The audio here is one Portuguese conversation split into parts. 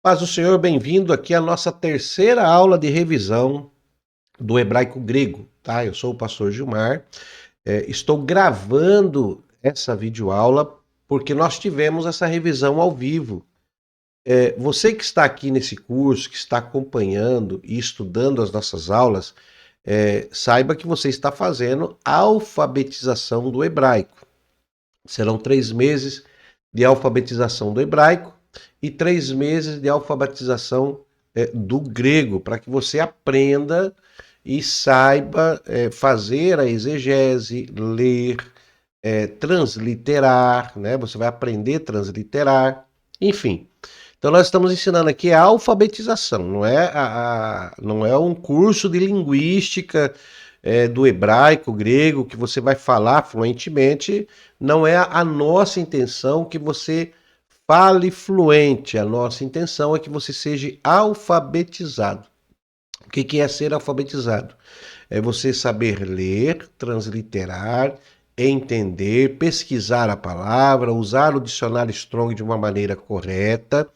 Paz do Senhor, bem-vindo aqui à nossa terceira aula de revisão do hebraico grego, tá? Eu sou o pastor Gilmar, estou gravando essa videoaula porque nós tivemos essa revisão ao vivo. Você que está aqui nesse curso, que está acompanhando e estudando as nossas aulas, saiba que você está fazendo alfabetização do hebraico. Serão 3 meses de alfabetização do hebraico e 3 meses de alfabetização do grego, para que você aprenda e saiba fazer a exegese, ler, transliterar, né? Você vai aprender a transliterar, enfim. Então nós estamos ensinando aqui a alfabetização, não é um curso de linguística do hebraico, grego, que você vai falar fluentemente, não é a nossa intenção que você fale fluente, a nossa intenção é que você seja alfabetizado. O que é ser alfabetizado? É você saber ler, transliterar, entender, pesquisar a palavra, usar o dicionário Strong de uma maneira correta,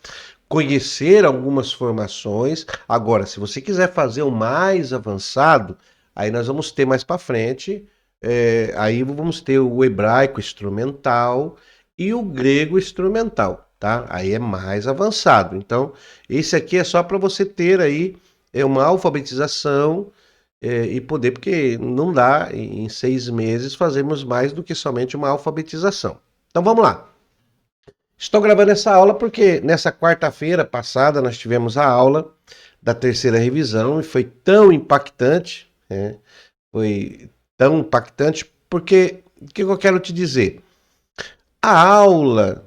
conhecer algumas formações. Agora, se você quiser fazer o mais avançado, aí nós vamos ter mais para frente, aí vamos ter o hebraico instrumental e o grego instrumental, tá? Aí é mais avançado. Então, esse aqui é só para você ter aí uma alfabetização e poder, porque não dá em 6 meses fazermos mais do que somente uma alfabetização. Então vamos lá. Estou gravando essa aula porque nessa quarta-feira passada nós tivemos a aula da terceira revisão e foi tão impactante, né? Foi tão impactante porque o que eu quero te dizer? A aula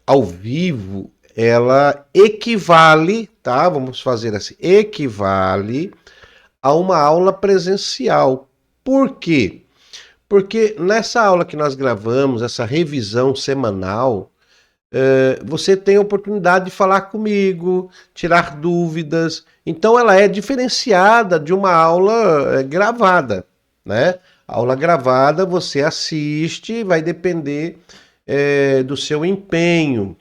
ao vivo, ela equivale, tá? Vamos fazer assim, equivale a uma aula presencial. Por quê? Porque nessa aula que nós gravamos, essa revisão semanal, você tem a oportunidade de falar comigo, tirar dúvidas. Então ela é diferenciada de uma aula gravada, né? A aula gravada você assiste, vai depender do seu empenho.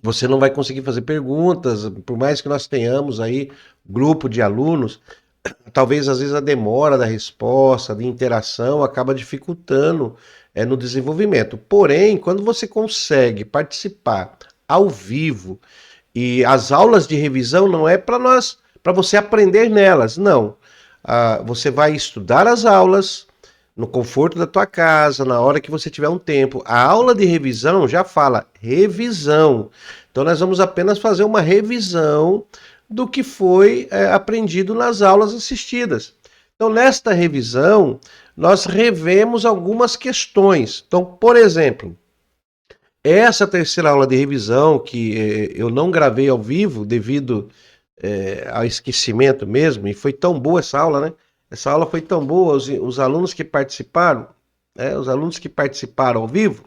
Você não vai conseguir fazer perguntas, por mais que nós tenhamos aí grupo de alunos, talvez às vezes a demora da resposta, de interação, acaba dificultando no desenvolvimento. Porém, quando você consegue participar ao vivo e as aulas de revisão não é para você aprender nelas, não. Você vai estudar as aulas no conforto da tua casa, na hora que você tiver um tempo. A aula de revisão já fala revisão. Então nós vamos apenas fazer uma revisão do que foi aprendido nas aulas assistidas. Então, nesta revisão, nós revemos algumas questões. Então, por exemplo, essa terceira aula de revisão, que eu não gravei ao vivo devido ao esquecimento mesmo, e foi tão boa essa aula, né? Essa aula foi tão boa, os alunos que participaram, os alunos que participaram ao vivo,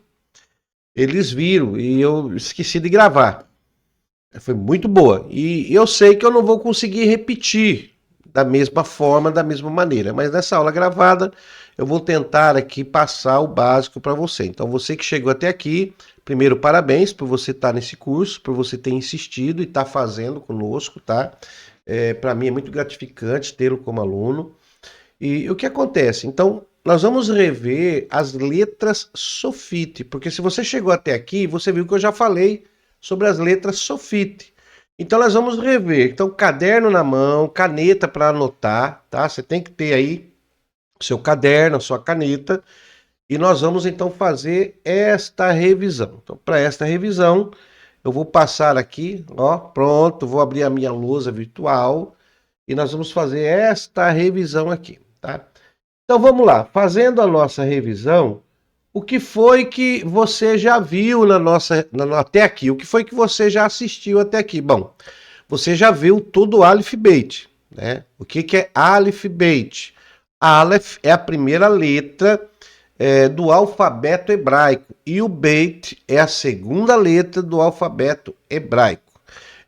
eles viram e eu esqueci de gravar. Foi muito boa. E eu sei que eu não vou conseguir repetir da mesma forma, da mesma maneira. Mas nessa aula gravada, eu vou tentar aqui passar o básico para você. Então, você que chegou até aqui, primeiro, parabéns por você estar nesse curso, por você ter insistido e estar fazendo conosco, tá? Para mim é muito gratificante tê-lo como aluno. E o que acontece? Então, nós vamos rever as letras sofite, porque se você chegou até aqui, você viu que eu já falei sobre as letras sofite. Então nós vamos rever. Então, caderno na mão, caneta para anotar, tá? Você tem que ter aí o seu caderno, a sua caneta, e nós vamos então fazer esta revisão. Então, para esta revisão, eu vou passar aqui, ó, pronto, vou abrir a minha lousa virtual e nós vamos fazer esta revisão aqui, tá? Então vamos lá, fazendo a nossa revisão, o que foi que você já viu até aqui? O que foi que você já assistiu até aqui? Bom, você já viu todo o Aleph Beit, né? O que é Aleph Beit? Aleph é a primeira letra do alfabeto hebraico e o Beit é a segunda letra do alfabeto hebraico.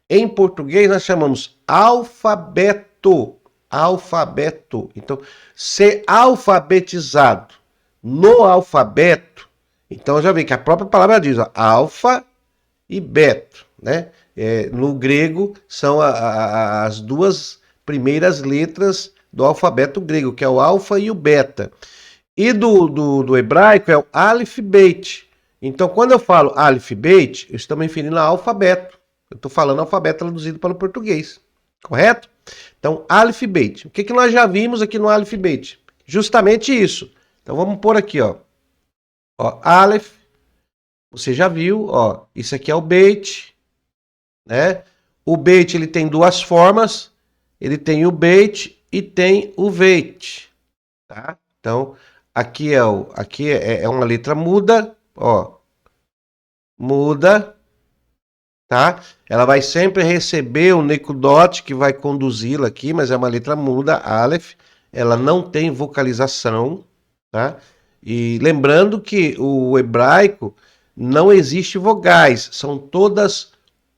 Em português nós chamamos alfabeto. Alfabeto. Então, ser alfabetizado no alfabeto, então já vê que a própria palavra diz, ó, alfa e beto, né? No grego são as duas primeiras letras do alfabeto grego, que é o alfa e o beta. E do hebraico é o Aleph Bet. Então, quando eu falo Aleph Bet, eu estou me referindo a alfabeto. Eu estou falando alfabeto traduzido para o português. Correto? Então, Aleph Bet. O que, que nós já vimos aqui no Aleph Bet? Justamente isso. Então, vamos pôr aqui, ó. Aleph. Você já viu, ó. Isso aqui é o Bet, né? O Bet ele tem duas formas. Ele tem o Bet e tem o Veit, tá? Então, aqui é uma letra muda, ó, muda, tá? Ela vai sempre receber o Nekudot que vai conduzi-la aqui, mas é uma letra muda, Aleph, ela não tem vocalização, tá? E lembrando que o hebraico não existe vogais, são todas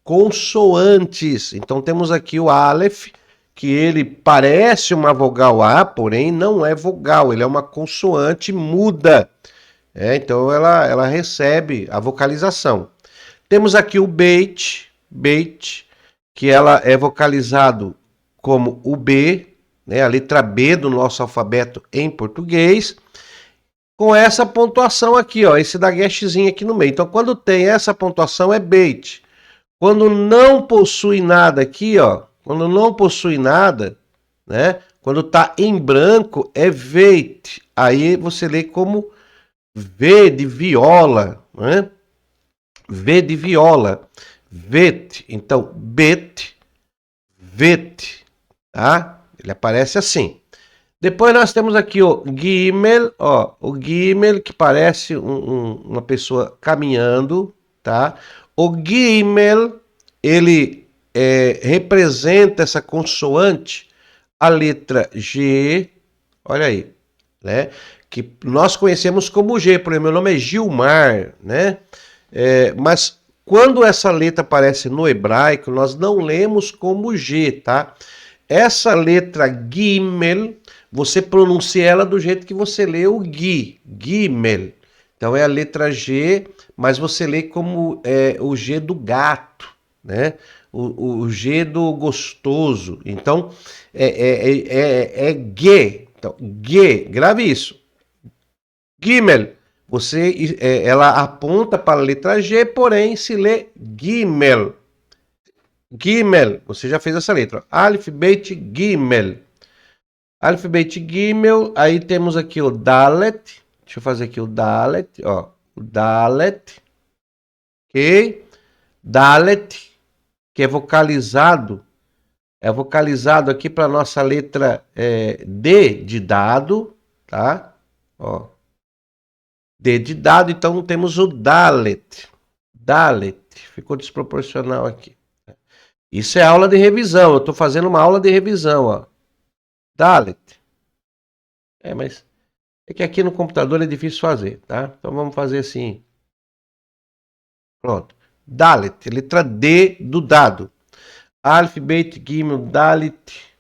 consoantes. Então temos aqui o Aleph, que ele parece uma vogal A, porém não é vogal, ele é uma consoante muda. Então ela recebe a vocalização. Temos aqui o Beit, que ela é vocalizado como o B, né, a letra B do nosso alfabeto em português, com essa pontuação aqui, ó, esse daguestezinho aqui no meio. Então quando tem essa pontuação é Beit. Quando não possui nada aqui, ó, quando não possui nada, né? Quando tá em branco é Veit. Aí você lê como V de viola, né? V de viola. Vet. Então, bet, vet, tá? Ele aparece assim. Depois nós temos aqui o Gimel, ó, o Gimel que parece uma pessoa caminhando, tá? O Gimel, ele representa essa consoante, a letra G, olha aí, né? Que nós conhecemos como G, por exemplo, meu nome é Gilmar, né? Mas quando essa letra aparece no hebraico, nós não lemos como G, tá? Essa letra Gimel, você pronuncia ela do jeito que você lê o Gimel. Então é a letra G, mas você lê como o G do gato, né? O G do gostoso. Então é G. Então, G, grave isso. Gimel, ela aponta para a letra G, porém se lê Gimel. Gimel, você já fez essa letra. Aleph, Bet, Gimel. Aleph, Bet, Gimel. Aí temos aqui o Dalet. Deixa eu fazer aqui o Dalet, ó. O Dalet. Ok? Dalet, que é vocalizado. É vocalizado aqui para nossa letra D de dado, tá? Ó. D de dado, então temos o Dalet. Dalet. Ficou desproporcional aqui. Isso é aula de revisão. Eu estou fazendo uma aula de revisão, ó. Dalet. Mas é que aqui no computador é difícil fazer, tá? Então vamos fazer assim. Pronto. Dalet, letra D do dado. Aleph, Bet, Gimel, Dalet,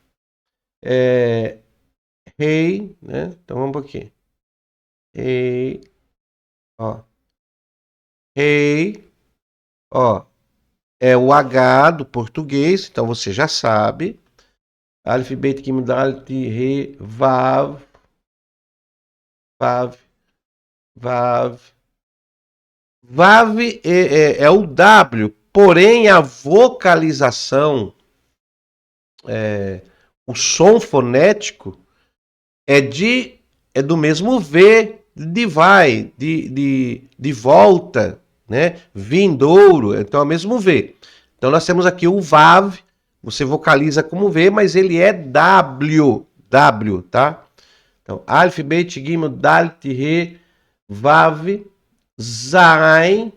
Rei, né? Então vamos aqui. Rei, ó. Rei, ó. É o H do português, então você já sabe. Aleph, Bet, Gimel, Dalet, Rei, Vav, Vav, Vav. Vav é o W, porém a vocalização, o som fonético é do mesmo V de vai, de volta, né? Vindouro, então é o mesmo V. Então nós temos aqui o Vav, você vocaliza como V, mas ele é W, tá? Então, Aleph, Bet, Gimel, Dalet, Re, Vav, Zain,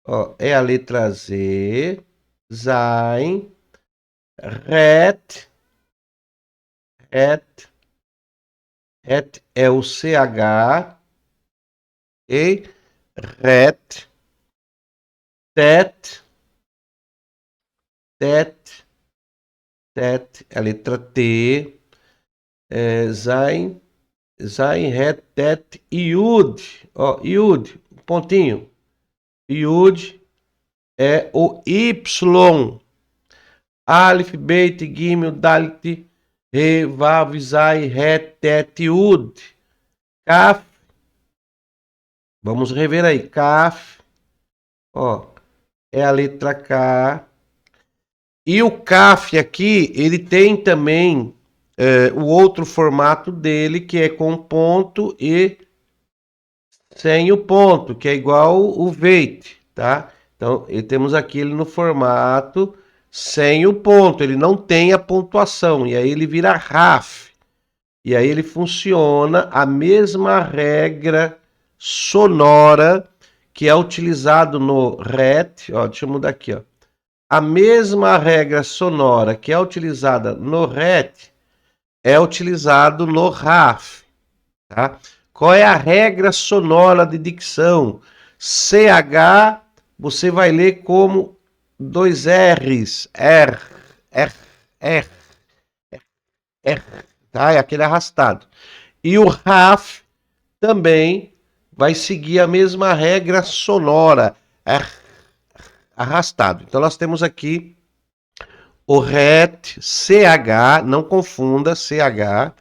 ó, é a letra Z, Zain, Ret é o CH, e Ret, Tet, a letra T, Zain, Ret, Tet, Yud, ó, Yud, pontinho. Yud é o Y. Alif, Beit, Gimel, Dalit, He, Vav, Zai, Het, Tet, Yud. Kaf. Vamos rever aí. Kaf. Ó, é a letra K. E o Kaf aqui, ele tem também o outro formato dele, que é com ponto e sem o ponto, que é igual o Veit, tá? Então, temos aqui ele no formato sem o ponto, ele não tem a pontuação, e aí ele vira Raf. E aí ele funciona a mesma regra sonora que é utilizado no RET, ó, deixa eu mudar aqui, ó. A mesma regra sonora que é utilizada no RET é utilizado no RAF, tá? Qual é a regra sonora de dicção? CH você vai ler como dois R's, R, R, R, R, tá? É aquele arrastado. E o RAF também vai seguir a mesma regra sonora, R, arrastado. Então nós temos aqui o RET, CH, não confunda, CH,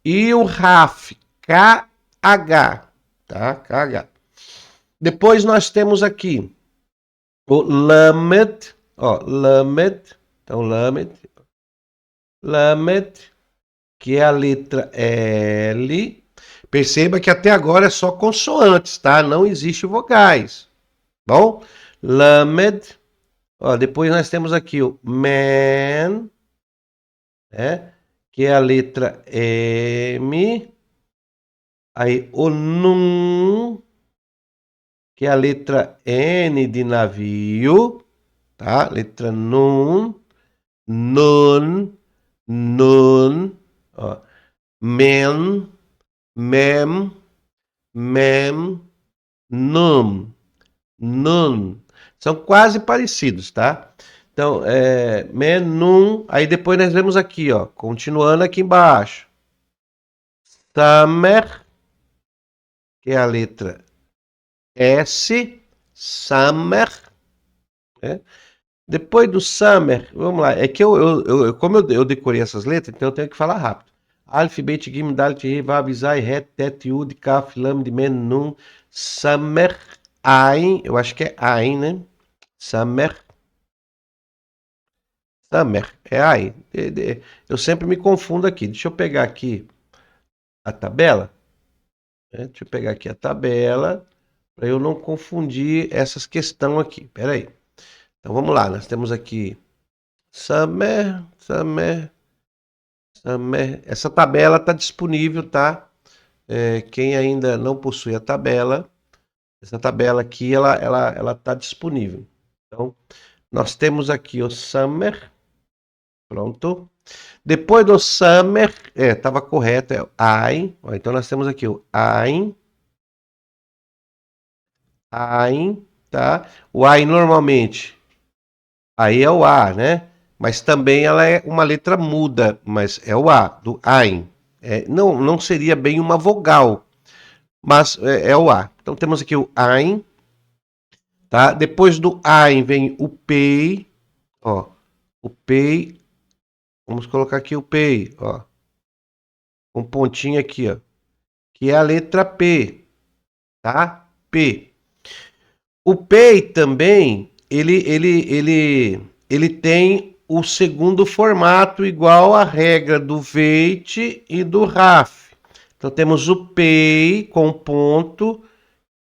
e o RAF, KH, tá? KH. Depois nós temos aqui o Lamed, ó, Lamed, então Lamed, que é a letra L. Perceba que até agora é só consoantes, tá? Não existe vogais. Bom, Lamed. Ó, depois nós temos aqui o Man, né? Que é a letra M. Aí o Nun, que é a letra N de navio, tá? Letra Nun, Nun, Nun, ó. Men, Mem, Mem, Num, Nun. São quase parecidos, tá? Então, Men, Num. Aí depois nós vemos aqui, ó. Continuando aqui embaixo. Summer, que é a letra S, Summer, né? Depois do Summer, vamos lá, é que como eu decorei essas letras, então eu tenho que falar rápido. Alf, Bet, Gim, Dalit, He, Vav, Zai, Het, Tet, Yud, Kaf, Lamed, Men, Nun, Summer, Ain, eu acho que é Ain, né? Summer, Summer, é Ain. Eu sempre me confundo aqui, deixa eu pegar aqui a tabela, né? Deixa eu pegar aqui a tabela, para eu não confundir essas questões aqui, peraí. Então vamos lá, nós temos aqui Summer, Summer, Summer. Essa tabela está disponível, tá? Quem ainda não possui a tabela, essa tabela aqui, ela está disponível. Então, nós temos aqui o Summer, pronto. Depois do Summer, estava correto, é o Ein. Ó, então nós temos aqui o Ein, Ein, tá? O Ein normalmente, aí é o A, né? Mas também ela é uma letra muda, mas é o A, do Ein. Não seria bem uma vogal, mas é o A. Então temos aqui o Ein, tá? Depois do Ein vem o Pei, ó. O Pei, vamos colocar aqui o Pei, ó. Um pontinho aqui, ó. Que é a letra P, tá? P. O Pei também, ele tem o segundo formato igual à regra do Veit e do Raf. Então temos o Pei com ponto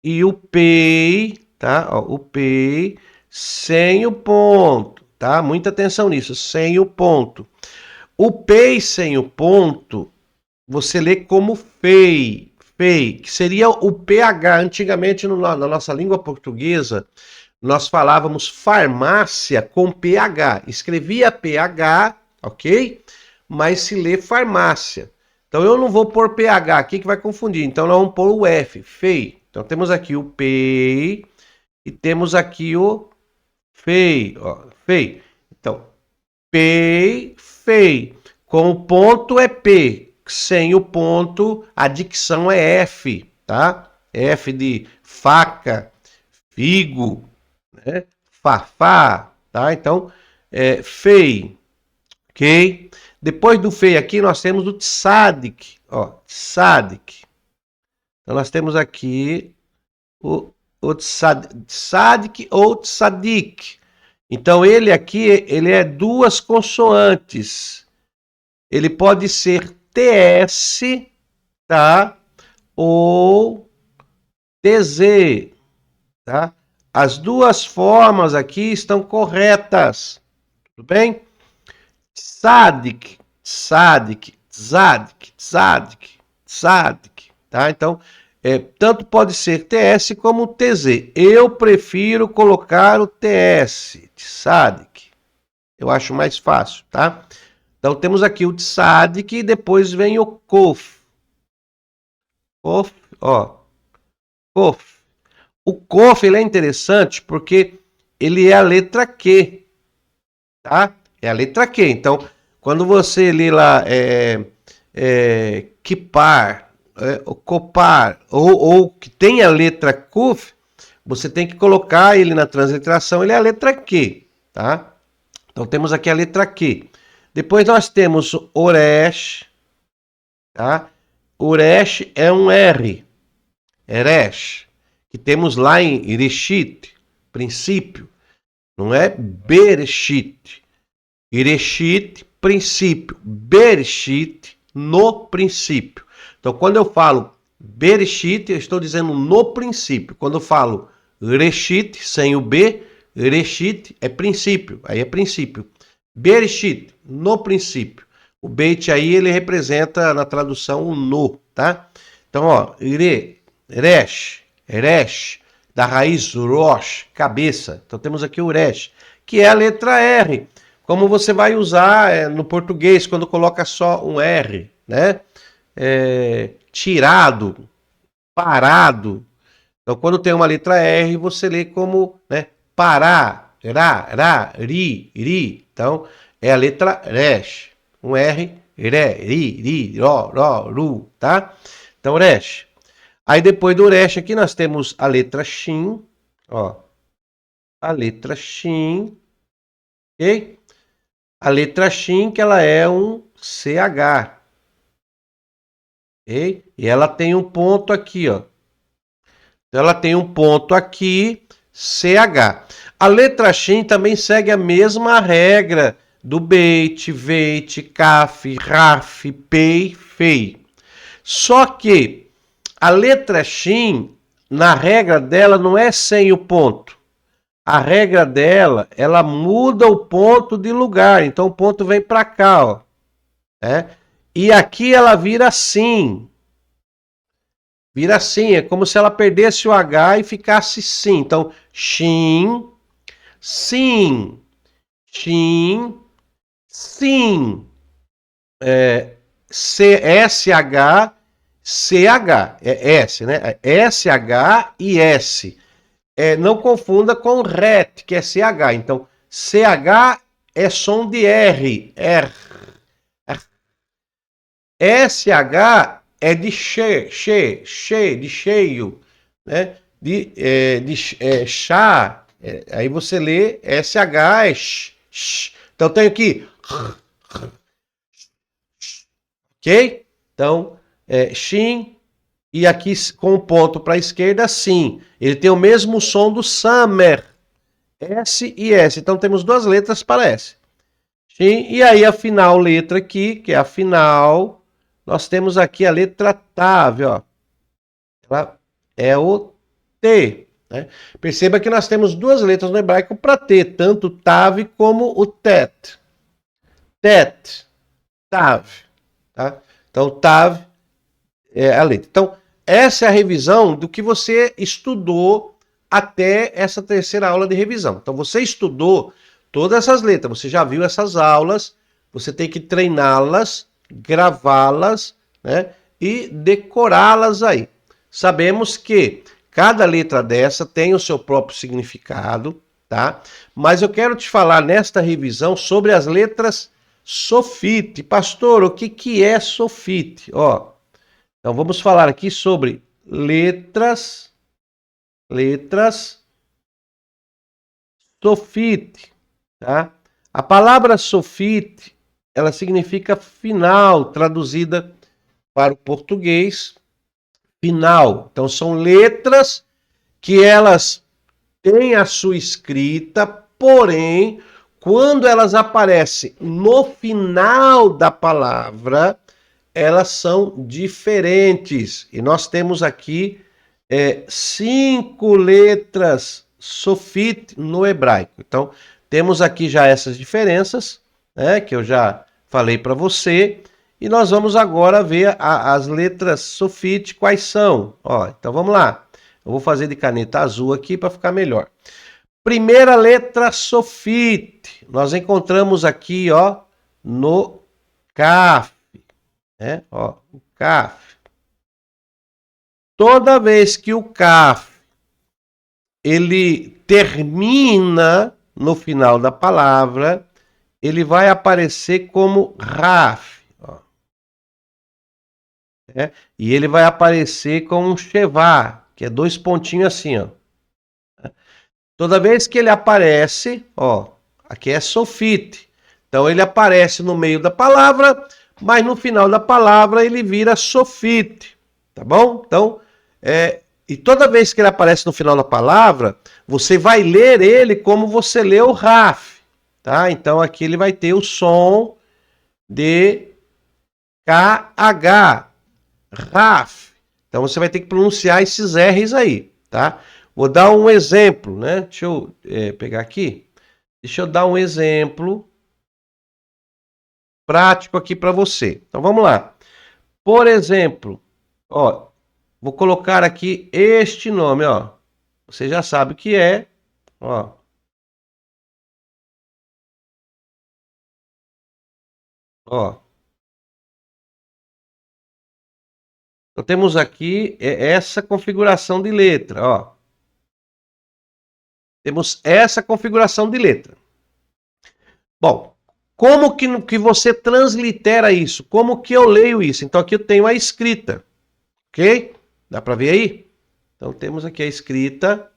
e o Pei, tá? Ó, o Pei sem o ponto, tá? Muita atenção nisso, sem o ponto. O Pei sem o ponto, você lê como Fei, Fei, que seria o PH. Antigamente na nossa língua portuguesa, nós falávamos farmácia com PH. Escrevia PH, ok? Mas se lê farmácia. Então eu não vou pôr PH aqui que vai confundir. Então nós vamos pôr o F, Fei. Então temos aqui o Pei e temos aqui o Fei, ó, Fei. Então, Pei, Fei. Com o ponto é P. Sem o ponto, a dicção é F, tá? F de faca, figo, né? Fafá, tá? Então, fei, ok? Depois do fei aqui, nós temos o tzadik, ó, tzadik. Então, nós temos aqui o tzadik ou tzadik. Então, ele aqui, ele é duas consoantes. Ele pode ser TS, tá? Ou TZ, tá? As duas formas aqui estão corretas, tudo bem? Tzadik, tzadik, tzadik, tzadik, tzadik, tá? Então, tanto pode ser TS como TZ. Eu prefiro colocar o TS, tzadik. Eu acho mais fácil, tá? Então, temos aqui o tzadik e depois vem o kof. Kof, ó. Kof. O kof, ele é interessante porque ele é a letra Q, tá? É a letra Q. Então, quando você lê lá kipar, copar, ou que tem a letra kuf, você tem que colocar ele na transliteração, ele é a letra Q, tá? Então, temos aqui a letra Q. Depois nós temos oresh, tá? Oresh é um R, eresh, que temos lá em Ireshit, princípio, não é Bereshit. Ireshit, princípio. Bereshit, no princípio. Então, quando eu falo Bereshit, eu estou dizendo no princípio. Quando eu falo Reshit, sem o B, Reshit é princípio. Aí é princípio. Bereshit, no princípio. O Beit aí, ele representa na tradução o no, tá? Então, ó, Resh, da raiz Rosh, cabeça. Então, temos aqui o Resh, que é a letra R. Como você vai usar no português quando coloca só um R, né? Tirado, parado. Então, quando tem uma letra R, você lê como, né? Parar, ri. Então, é a letra Resh. Um R, ri, ru, tá? Então, Resh. Aí, depois do Resh aqui, nós temos a letra Shin, ó. A letra Shin, ok? A letra Shin, que ela é um CH. Okay? E ela tem um ponto aqui, ó. Então, ela tem um ponto aqui, CH. A letra Shin também segue a mesma regra do Beit, Veit, Kaf, Raf, Pei, Fei. Só que a letra Shin, na regra dela, não é sem o ponto. A regra dela, ela muda o ponto de lugar. Então, o ponto vem para cá, ó. E aqui ela vira assim. Vira assim, é como se ela perdesse o H e ficasse sim. Então, shin, sim, shin, sim. SH, CH. É S, né? SH e S. Não confunda com RET, que é CH. Então, CH é som de R. SH é de de cheio, né? De chá. Aí você lê SH é sh. Então, tenho aqui. Ok? Então, shin. E aqui com o ponto para a esquerda, sim. Ele tem o mesmo som do summer. S e S. Então temos duas letras para S. Sim, e aí a final letra aqui, que é a final, nós temos aqui a letra Tav, ó. Ela é o T. Né? Perceba que nós temos duas letras no hebraico para T, tanto Tav como o Tet. Tet, Tav. Tá? Então, Tav é a letra. Então, essa é a revisão do que você estudou até essa terceira aula de revisão. Então, você estudou todas essas letras, você já viu essas aulas, você tem que treiná-las, gravá-las, né, e decorá-las aí. Sabemos que cada letra dessa tem o seu próprio significado, tá? Mas eu quero te falar nesta revisão sobre as letras sofite. Pastor, o que é sofite? Ó, então vamos falar aqui sobre letras sofite, tá? A palavra sofite, ela significa final, traduzida para o português, final. Então são letras que elas têm a sua escrita, porém, quando elas aparecem no final da palavra, elas são diferentes. E nós temos aqui 5 letras sofit no hebraico. Então, temos aqui já essas diferenças, né, que eu já falei para você. E nós vamos agora ver as letras sofit, quais são. Ó, então vamos lá. Eu vou fazer de caneta azul aqui para ficar melhor. Primeira letra sofit, nós encontramos aqui, ó, no Kaf, né? Ó, o Kaf. Toda vez que o Kaf ele termina no final da palavra, ele vai aparecer como Raf. Ó. E ele vai aparecer com um Shevá, que é 2 pontinhos assim, ó. Toda vez que ele aparece, ó, aqui é sofite. Então ele aparece no meio da palavra, mas no final da palavra ele vira sofite, tá bom? Então, e toda vez que ele aparece no final da palavra, você vai ler ele como você lê o Raf, tá? Então aqui ele vai ter o som de KH, Raf. Então você vai ter que pronunciar esses R's aí, tá? Vou dar um exemplo, né? Deixa eu pegar aqui. Deixa eu dar um exemplo prático aqui para você. Então vamos lá. Por exemplo, ó, vou colocar aqui este nome, ó. Você já sabe o que é, ó. Ó. Então temos aqui essa configuração de letra, ó. Temos essa configuração de letra. Bom, como que você translitera isso? Como que eu leio isso? Então aqui eu tenho a escrita, ok? Dá para ver aí? Então temos aqui a escrita.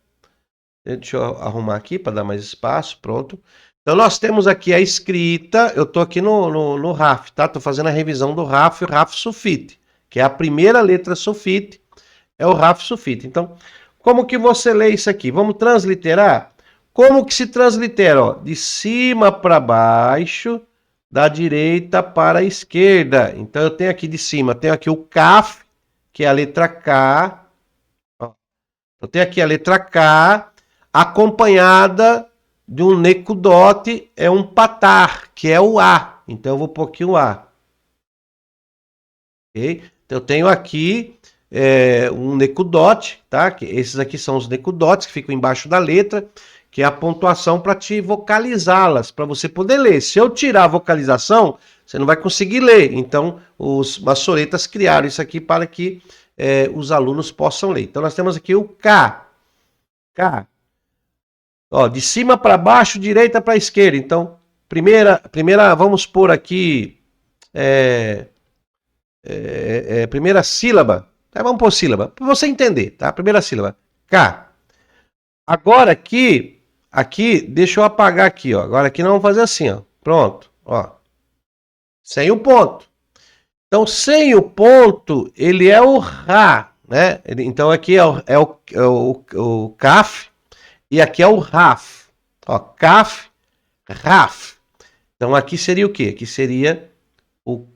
Deixa eu arrumar aqui para dar mais espaço, pronto. Então nós temos aqui a escrita, eu estou aqui no RAF, tá? Estou fazendo a revisão do RAF, o RAF sulfite, que é a primeira letra sulfite, é o RAF sulfite. Então, como que você lê isso aqui? Vamos transliterar? Como que se translitera? Ó, de cima para baixo, da direita para a esquerda. Então eu tenho aqui de cima, tenho aqui o CAF, que é a letra K. Ó, eu tenho aqui a letra K, acompanhada de um nekudot, é um patar, que é o A. Então eu vou pôr aqui o A. Okay? Então eu tenho aqui um nekudot, tá? Que esses aqui são os nekudots que ficam embaixo da letra, que é a pontuação para te vocalizá-las, para você poder ler. Se eu tirar a vocalização, você não vai conseguir ler. Então os maçoretas criaram isso aqui para que os alunos possam ler. Então nós temos aqui o K. K. Ó, de cima para baixo, direita para esquerda. Então, primeira, vamos pôr aqui primeira sílaba. Vamos pôr sílaba, para você entender, tá? Primeira sílaba, K. Agora aqui, deixa eu apagar aqui, ó. Agora aqui nós vamos fazer assim, ó. Pronto, ó. Sem o ponto. Então, sem o ponto, ele é o Rá, né? Então aqui é o Kaf e aqui é o Raf. Ó, Kaf, Raf. Então aqui seria o quê? Aqui seria o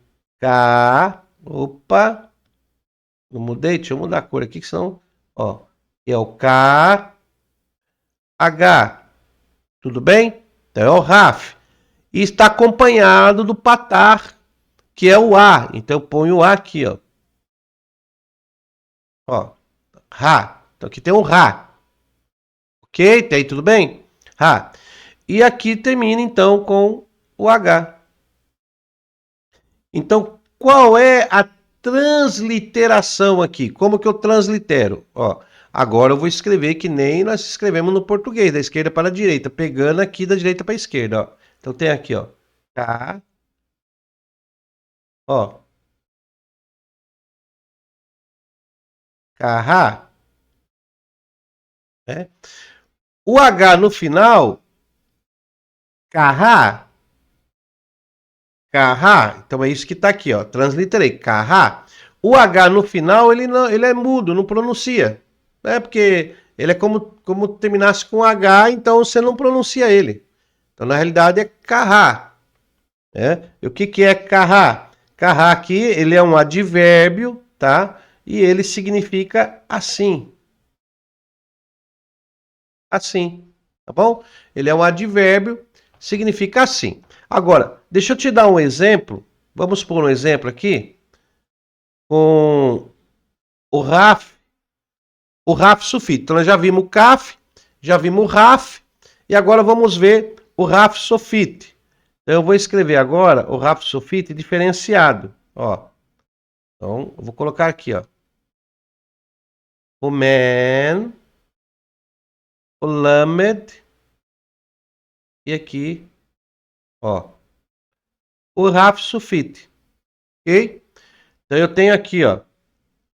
K. Opa! Não mudei? Deixa eu mudar a cor aqui, que senão. Ó, é o K. H. Tudo bem? Então é o Raf. E está acompanhado do patar, que é o A. Então eu ponho o A aqui, ó. Ó. Rá. Então aqui tem o Rá. Ok? Tem tudo bem? Rá. E aqui termina então com o H. Então, qual é a transliteração aqui? Como que eu translitero? Ó, agora eu vou escrever que nem nós escrevemos no português, da esquerda para a direita, pegando aqui da direita para a esquerda. Ó. Então tem aqui, ó, K, ó, K, né? O H no final Carrá. Carrá. Então é isso que está aqui, ó. Transliterei. Carrá. O H no final, ele, não, ele é mudo, não pronuncia. Né? Porque ele é como terminasse com H, então você não pronuncia ele. Então, na realidade, é carrá. Né? E o que é carrá? Carrá aqui, ele é um advérbio, tá? E ele significa assim. Assim, tá bom? Ele é um advérbio, significa assim. Agora, deixa eu te dar um exemplo. Vamos por um exemplo aqui com o RAF sufito. Então, nós já vimos o CAF, já vimos o RAF, e agora vamos ver o RAF sofite. Então, eu vou escrever agora o RAF sofite diferenciado. Ó. Então, eu vou colocar aqui, ó. O man, o lamed, e aqui, ó, o RAF sufite. Ok? Então, eu tenho aqui, ó.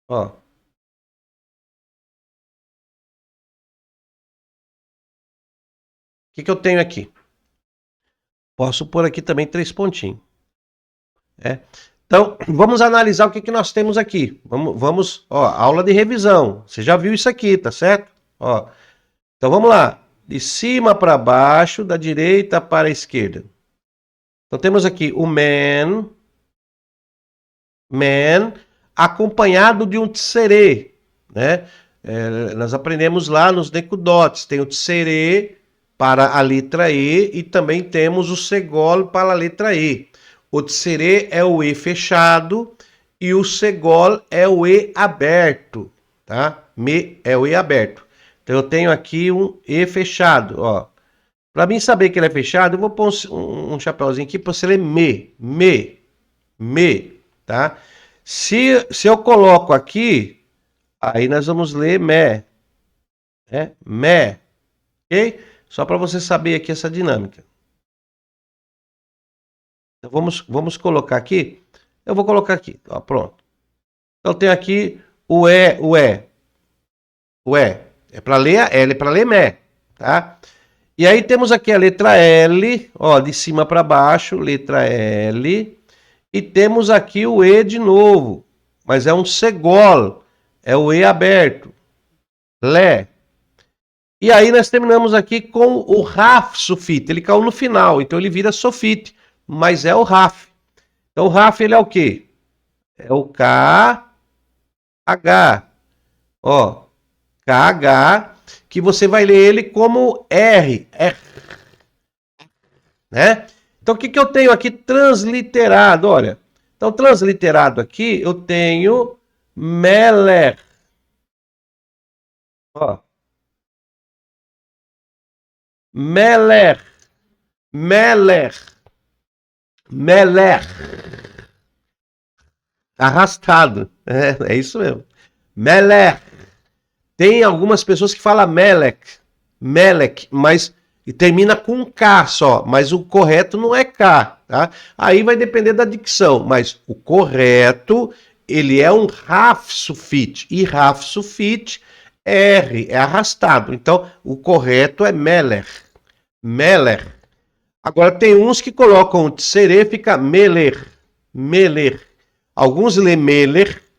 Ó. O que eu tenho aqui? Posso pôr aqui também 3 pontinhos. É. Então, vamos analisar o que nós temos aqui. Vamos, ó, aula de revisão. Você já viu isso aqui, tá certo? Ó. Então, vamos lá. De cima para baixo, da direita para a esquerda. Então, temos aqui o man, acompanhado de um tserê, né? Nós aprendemos lá nos Nekudots, tem o tserê para a letra E e também temos o segol para a letra E. O tserê é o E fechado e o segol é o E aberto, tá? Me é o E aberto. Então eu tenho aqui um E fechado, ó. Para mim saber que ele é fechado, eu vou pôr um chapéuzinho aqui para você ler me, tá? Se eu coloco aqui, aí nós vamos ler me, né? Me, ok? Só para você saber aqui essa dinâmica. Então vamos colocar aqui. Eu vou colocar aqui, ó, pronto. Então tem aqui o E. É para ler a L, é para ler me, tá? E aí temos aqui a letra L, ó, de cima para baixo, letra L. E temos aqui o E de novo, mas é um segol, é o E aberto, Lé. E aí nós terminamos aqui com o RAF sufite, ele caiu no final, então ele vira sofite, mas é o RAF. Então o RAF ele é o quê? É o KH, ó, KH, que você vai ler ele como R, né? Então o que eu tenho aqui transliterado, olha. Então transliterado aqui eu tenho Meler. Ó. Meler. Arrastado. É isso mesmo. Meler. Tem algumas pessoas que falam Melek, mas e termina com K só, mas o correto não é K, tá? Aí vai depender da dicção, mas o correto, ele é um RAF sufite, e RAF sufite, R, é arrastado. Então, o correto é Meler. Agora, tem uns que colocam o tserê, fica Meler. Alguns lê Meler.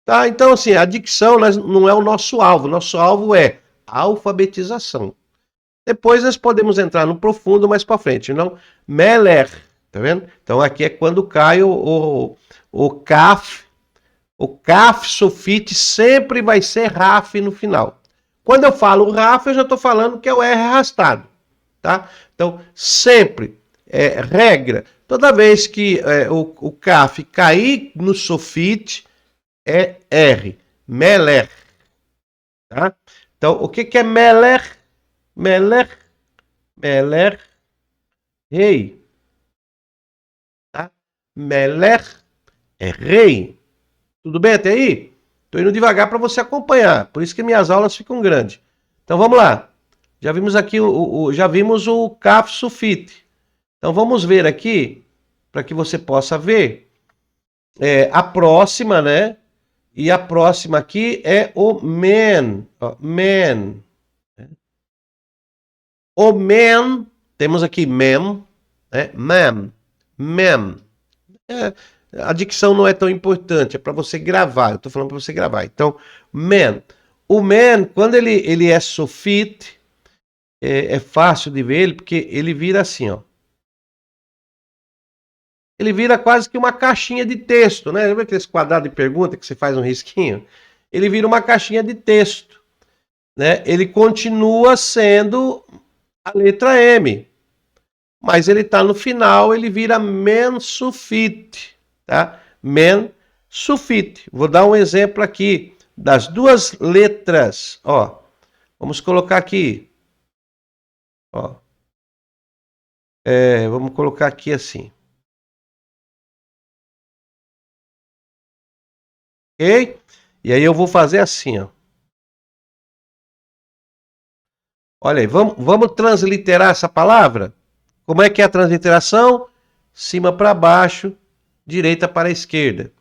Tá? Então, assim, a dicção não é o nosso alvo. Nosso alvo é a alfabetização. Depois nós podemos entrar no profundo mais para frente. Não, Meler, tá vendo? Então aqui é quando cai o CAF. O CAF sufite sempre vai ser RAF no final. Quando eu falo RAF, eu já estou falando que é o R arrastado. Tá? Então, sempre, regra, toda vez que o CAF cair no sufite, é R. Meler. Tá? Então, o que é Meler? Meler, rei. Tá? Meler é rei. Tudo bem até aí? Estou indo devagar para você acompanhar. Por isso que minhas aulas ficam grandes. Então vamos lá. Já vimos aqui já vimos o CAF sufite. Então vamos ver aqui para que você possa ver a próxima, né? E a próxima aqui é o man. Ó, man. O man, temos aqui man, né? Man. A dicção não é tão importante, é para você gravar. Eu estou falando para você gravar. Então, man. O man, quando ele é sofit, é fácil de ver ele, porque ele vira assim, ó. Ele vira quase que uma caixinha de texto, né? Lembra aqueles quadrados de pergunta que você faz um risquinho? Ele vira uma caixinha de texto, né? Ele continua sendo a letra M, mas ele está no final, ele vira men sufit, tá? Men sufit. Vou dar um exemplo aqui das duas letras, ó. Vamos colocar aqui, ó. Vamos colocar aqui assim. Ok? E aí eu vou fazer assim, ó. Olha aí, vamos transliterar essa palavra? Como é que é a transliteração? Cima para baixo, direita para a esquerda.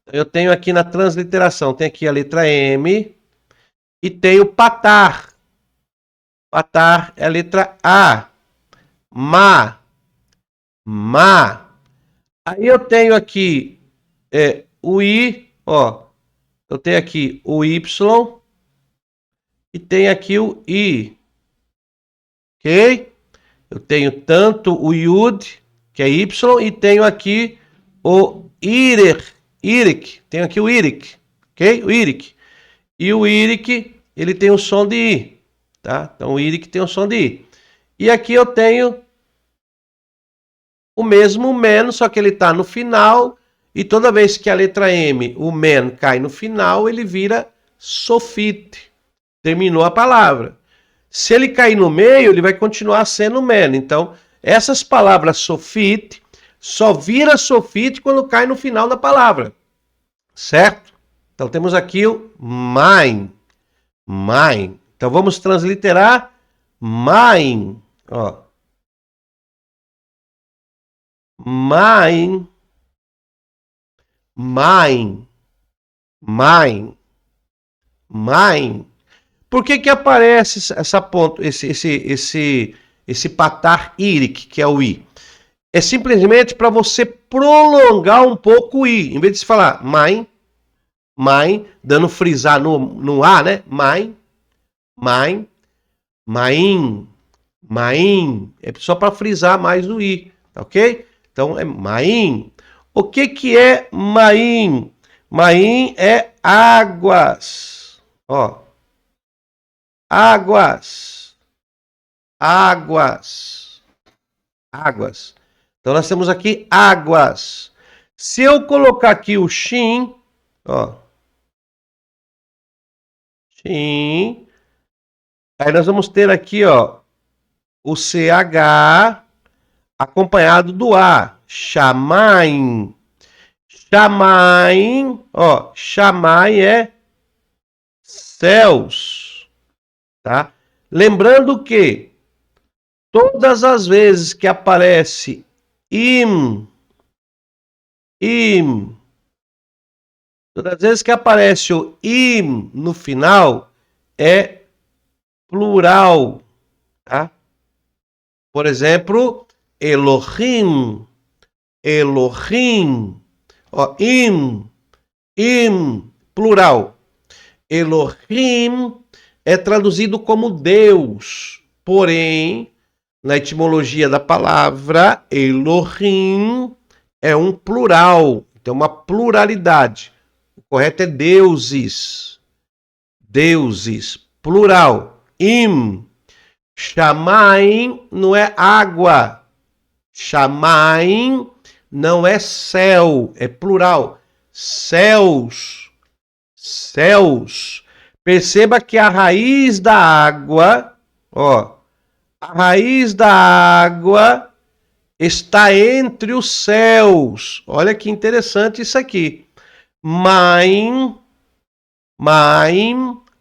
Eu tenho aqui na transliteração, tem aqui a letra M e tenho patar. Patar é a letra A. Ma. Aí eu tenho aqui o I, ó. Eu tenho aqui o Y e tenho aqui o I. Ok? Eu tenho tanto o Yud, que é Y, e tenho aqui o Irik. Tenho aqui o Irik. Ok? O Irik. E o Irik, ele tem o som de I. Tá? Então o Irik tem o som de I. E aqui eu tenho o mesmo man, só que ele está no final. E toda vez que a letra M, o man, cai no final, ele vira sofit. Terminou a palavra. Se ele cair no meio, ele vai continuar sendo man. Então, essas palavras sofit só vira sofit quando cai no final da palavra. Certo? Então, temos aqui o mine. Mine. Então, vamos transliterar mine. Ó. Mine. Mine. Mine. Mine. Por que aparece essa ponto, esse patar íric, que é o I? É simplesmente para você prolongar um pouco o I. Em vez de se falar mine, dando frisar no A, né? Mine, main. É só para frisar mais o I, tá ok? Então é main. O que é main? Main é águas. Ó. Águas. Então nós temos aqui águas. Se eu colocar aqui o shin, ó. Shin. Aí nós vamos ter aqui, ó, o CH acompanhado do A. Shamaim. Shamaim, ó, Shamaim é céus, tá? Lembrando que todas as vezes que aparece todas as vezes que aparece o im no final, é plural, tá? Por exemplo, Elohim, ó, plural. Elohim é traduzido como Deus, porém, na etimologia da palavra, Elohim é um plural, então uma pluralidade. O correto é deuses, plural. Shamaim não é água, Shamaim não é céu, é plural. Céus. Perceba que a raiz da água, ó, a raiz da água está entre os céus. Olha que interessante isso aqui. Maim,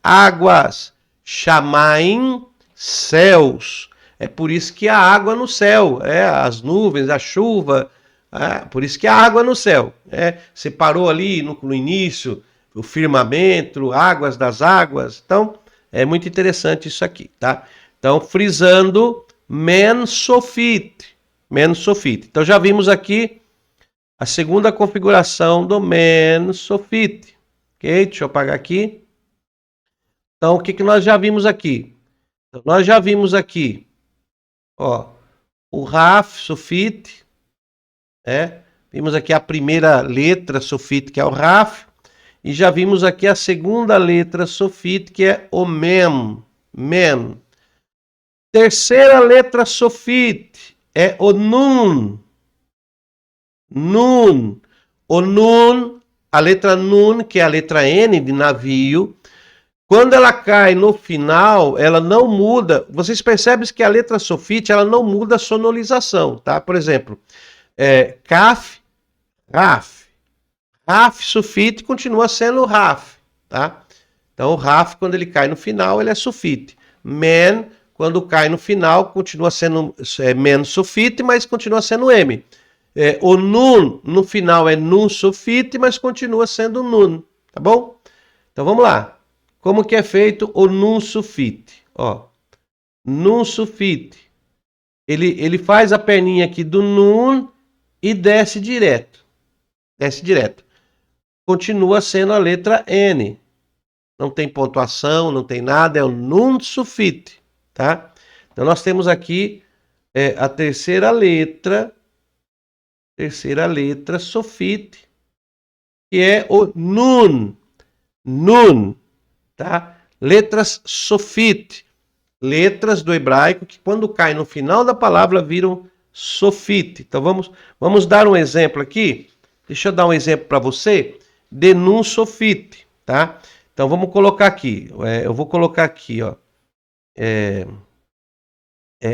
águas. Shamaim, céus. É por isso que há água no céu. As nuvens, a chuva. Por isso que há água no céu. Você parou ali no início, o firmamento, águas das águas. Então, é muito interessante isso aqui, tá? Então, frisando, men sofit. Men sofit. Então já vimos aqui a segunda configuração do men sofit. Ok? Deixa eu apagar aqui. Então o que, que nós já vimos aqui? Então, nós já vimos aqui, ó, o raf sofit, né? Vimos aqui a primeira letra sofit, que é o raf. E já vimos aqui a segunda letra sofit, que é o mem. Mem. Terceira letra sofit é o nun. Nun. O nun, a letra nun, que é a letra N de navio, quando ela cai no final, ela não muda. Vocês percebem que a letra sofit, ela não muda a sonorização, tá? Por exemplo, kaf, raf. Raf sufite continua sendo raf, tá? Então o raf, quando ele cai no final, ele é sufite. Men, quando cai no final, continua sendo men sufite, mas continua sendo M. O nun, no final, é nun sufite, mas continua sendo nun, tá bom? Então vamos lá. Como que é feito o nun sufite? Ó, nun sufite. Ele faz a perninha aqui do nun e desce direto. Desce direto. Continua sendo a letra N. Não tem pontuação, não tem nada, é o nun sufite, tá? Então nós temos aqui a terceira letra sofite, que é o nun. Nun, tá? Letras sofite, letras do hebraico que quando cai no final da palavra viram sofite. Então vamos dar um exemplo aqui. Deixa eu dar um exemplo para você de nun sofite, tá? Então vamos colocar aqui. Eu vou colocar aqui, ó.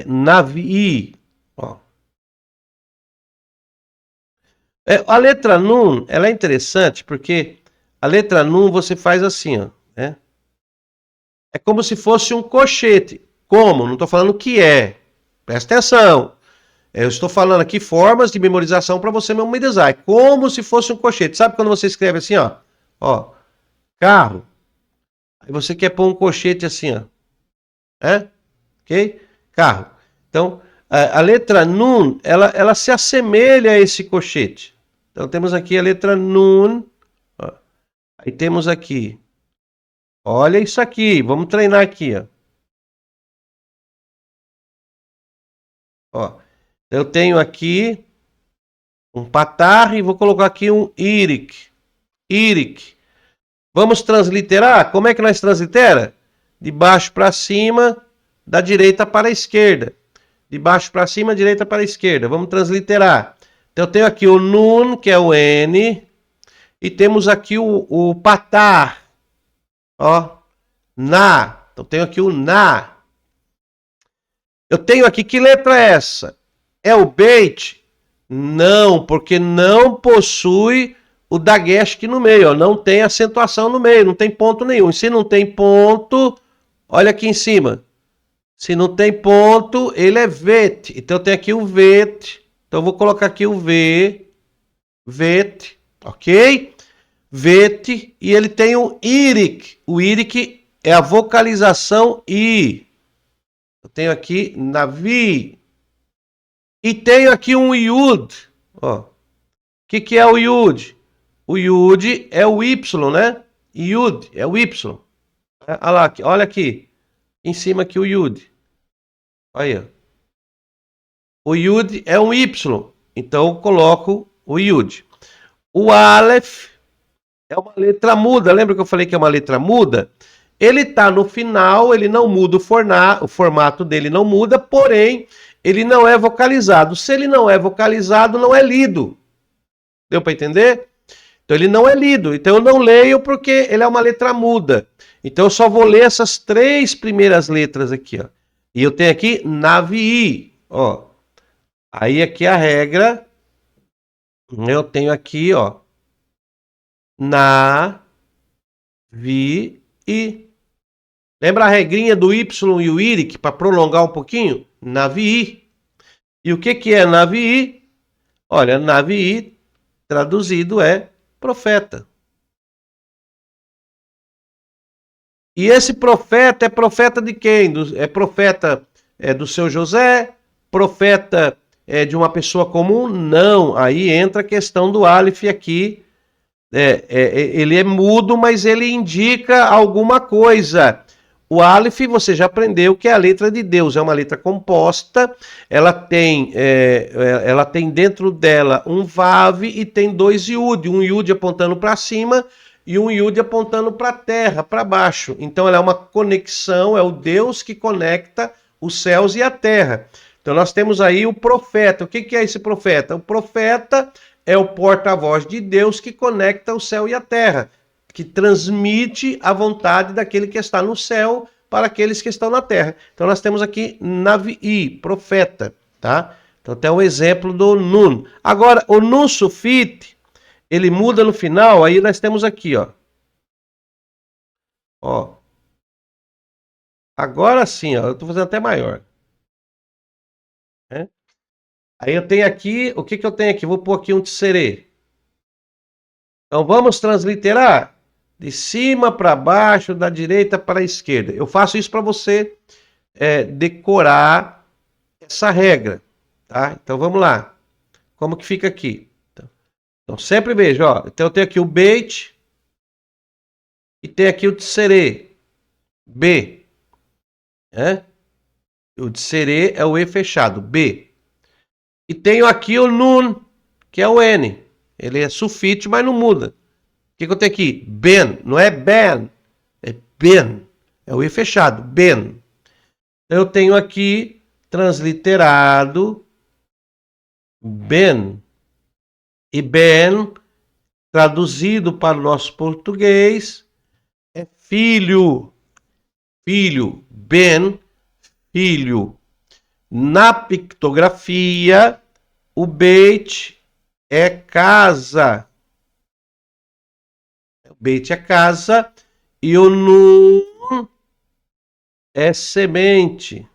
Navi, ó. A letra nun, ela é interessante porque a letra nun você faz assim, ó, né? É como se fosse um cochete. Como? Não estou falando o que é. Presta atenção. Eu estou falando aqui formas de memorização para você memorizar. É como se fosse um cochete. Sabe quando você escreve assim, ó? Ó, carro. Aí você quer pôr um cochete assim, ó. Ok? Carro. Então, a letra nun, ela se assemelha a esse cochete. Então, temos aqui a letra nun. Ó. Aí temos aqui. Olha isso aqui. Vamos treinar aqui, ó. Ó. Eu tenho aqui um patar e vou colocar aqui um irik. Irik. Vamos transliterar? Como é que nós translitera? De baixo para cima, da direita para a esquerda. De baixo para cima, direita para a esquerda. Vamos transliterar. Então eu tenho aqui o nun, que é o N, e temos aqui o patar. Ó, na. Então eu tenho aqui o na. Eu tenho aqui, que letra é essa? É o beit? Não, porque não possui o dagesh aqui no meio, ó, não tem acentuação no meio, não tem ponto nenhum. E se não tem ponto, olha aqui em cima. Se não tem ponto, ele é vet. Então eu tenho aqui o vet. Então eu vou colocar aqui o v, vet, ok? Vet, e ele tem um irik. O irik é a vocalização I. Eu tenho aqui navi. E tenho aqui um yud. Ó. O que é o yud? O yud é o y, né? Yud é o y. Olha lá, olha aqui. Em cima aqui o yud. Olha. O yud é um y. Então eu coloco o yud. O aleph é uma letra muda. Lembra que eu falei que é uma letra muda? Ele está no final, ele não muda o formato dele não muda, porém, ele não é vocalizado. Se ele não é vocalizado, não é lido. Deu para entender? Então ele não é lido. Então eu não leio porque ele é uma letra muda. Então eu só vou ler essas três primeiras letras aqui, ó. E eu tenho aqui navi, ó. Aí aqui a regra, eu tenho aqui, ó, na, vi, i. Lembra a regrinha do y e o irik para prolongar um pouquinho? Navi. E o que é navi? Olha, navi traduzido é profeta. E esse profeta é profeta de quem? É profeta é do seu José, profeta é de uma pessoa comum? Não, aí entra a questão do Aleph aqui, ele é mudo, mas ele indica alguma coisa. O Aleph, você já aprendeu que é a letra de Deus, é uma letra composta, ela tem dentro dela um Vav e tem dois Yud, um Yud apontando para cima e um Yud apontando para a terra, para baixo. Então ela é uma conexão, é o Deus que conecta os céus e a terra. Então nós temos aí o profeta. O que é esse profeta? O profeta é o porta-voz de Deus que conecta o céu e a terra, que transmite a vontade daquele que está no céu para aqueles que estão na terra. Então nós temos aqui Navi, profeta, tá? Então tem o exemplo do Nun. Agora, o Nun Sufit, ele muda no final, aí nós temos aqui, ó. Ó. Agora sim, ó, eu estou fazendo até maior. Né? Aí eu tenho aqui, o que eu tenho aqui? Vou pôr aqui um tserê. Então vamos transliterar de cima para baixo, da direita para a esquerda. Eu faço isso para você decorar essa regra, tá? Então vamos lá. Como que fica aqui? Então sempre veja, ó. Então eu tenho aqui o beit e tem aqui o tserê, B. Né? O tserê é o E fechado, B. E tenho aqui o nun, que é o N. Ele é sufite, mas não muda. O que eu tenho aqui? Ben, não é ben, é ben. É o E fechado, ben. Eu tenho aqui transliterado ben. E ben, traduzido para o nosso português, é filho. Filho, ben, filho. Na pictografia, o beit é casa. O beit é casa e o nun é semente.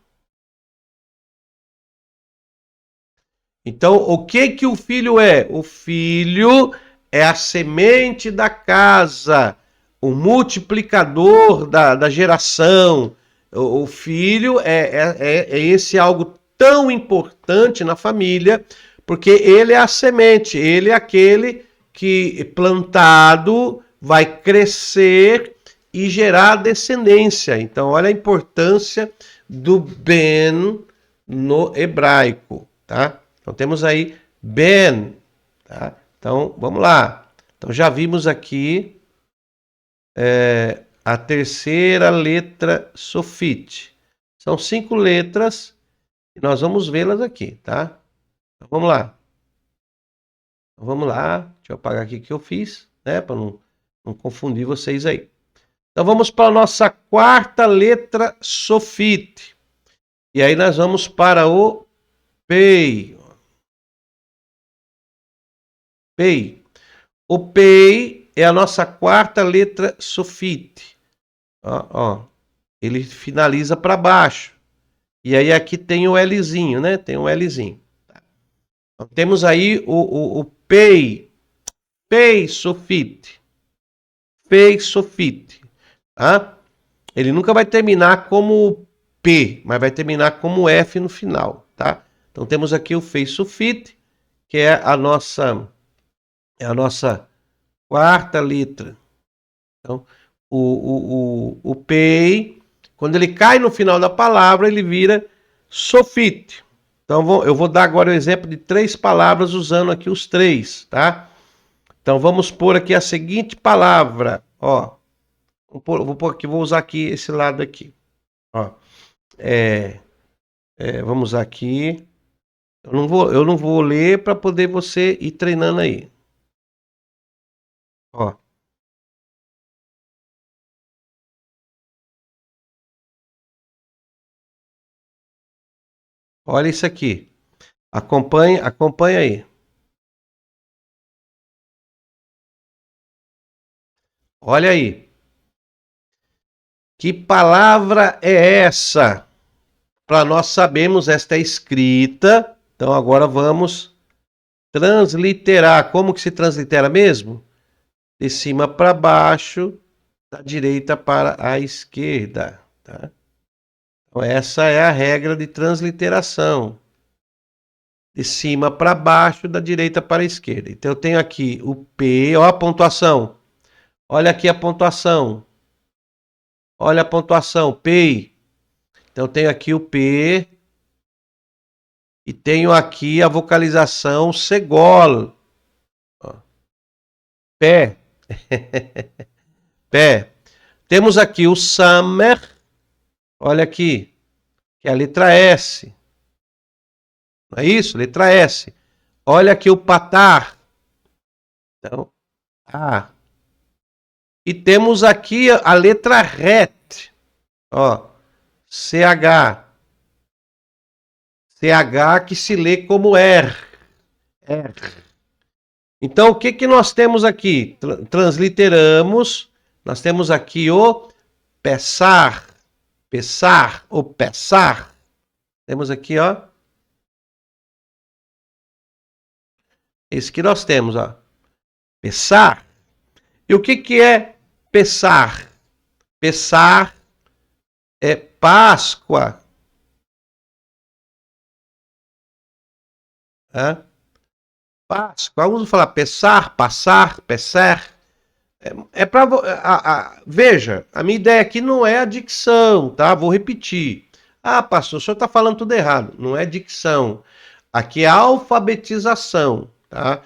Então, o que o filho é? O filho é a semente da casa, o multiplicador da geração. O filho é esse algo tão importante na família, porque ele é a semente, ele é aquele que plantado vai crescer e gerar descendência. Então, olha a importância do ben no hebraico, tá? Então temos aí ben, tá? Então vamos lá. Então já vimos aqui a terceira letra sofite. São 5 letras e nós vamos vê-las aqui, tá? Então vamos lá. Então, vamos lá. Deixa eu apagar aqui o que eu fiz, né? Para não confundir vocês aí. Então vamos para a nossa quarta letra sofite. E aí nós vamos para o pei. Pei. O pei é a nossa quarta letra sofite. Ó. Ele finaliza para baixo. E aí aqui tem o Lzinho, né? Tem um Lzinho. Então, temos aí o pei. Pei sofite. Pei sofite. Tá? Ele nunca vai terminar como P, mas vai terminar como F no final, tá? Então temos aqui o pei sofite, que é a nossa quarta letra. Então, o pei, quando ele cai no final da palavra, ele vira sofite. Então, eu vou dar agora o exemplo de 3 palavras usando aqui os 3, tá? Então, vamos pôr aqui a seguinte palavra, ó. Vou usar aqui esse lado aqui, ó. Vamos usar aqui. Eu não vou ler para poder você ir treinando aí. Ó. Olha isso aqui. Acompanha aí. Olha aí. Que palavra é essa? Para nós sabermos, esta é escrita. Então agora vamos transliterar. Como que se translitera mesmo? De cima para baixo, da direita para a esquerda. Tá? Então, essa é a regra de transliteração. De cima para baixo, da direita para a esquerda. Então, eu tenho aqui o P, ó a pontuação. Olha aqui a pontuação. Olha a pontuação, P. Então, eu tenho aqui o P. E tenho aqui a vocalização Segol. Pé. Pé. Temos aqui o Samer. Olha aqui. Que é a letra S. Não é isso? Letra S. Olha aqui o Patar. Então, A. E temos aqui a letra RET. Ó. CH. CH que se lê como R. R. Então, o que, que nós temos aqui? Transliteramos. Nós temos aqui o pesar. Pesar ou pesar. Temos aqui, ó. Esse que nós temos, ó. Pesar. E o que, que é pesar? Pesar é Páscoa. É? Páscoa. Vamos falar pesar, passar, pesar. É para. Veja, a minha ideia aqui não é a dicção, tá? Vou repetir. Ah, pastor, o senhor está falando tudo errado. Não é dicção. Aqui é alfabetização, tá?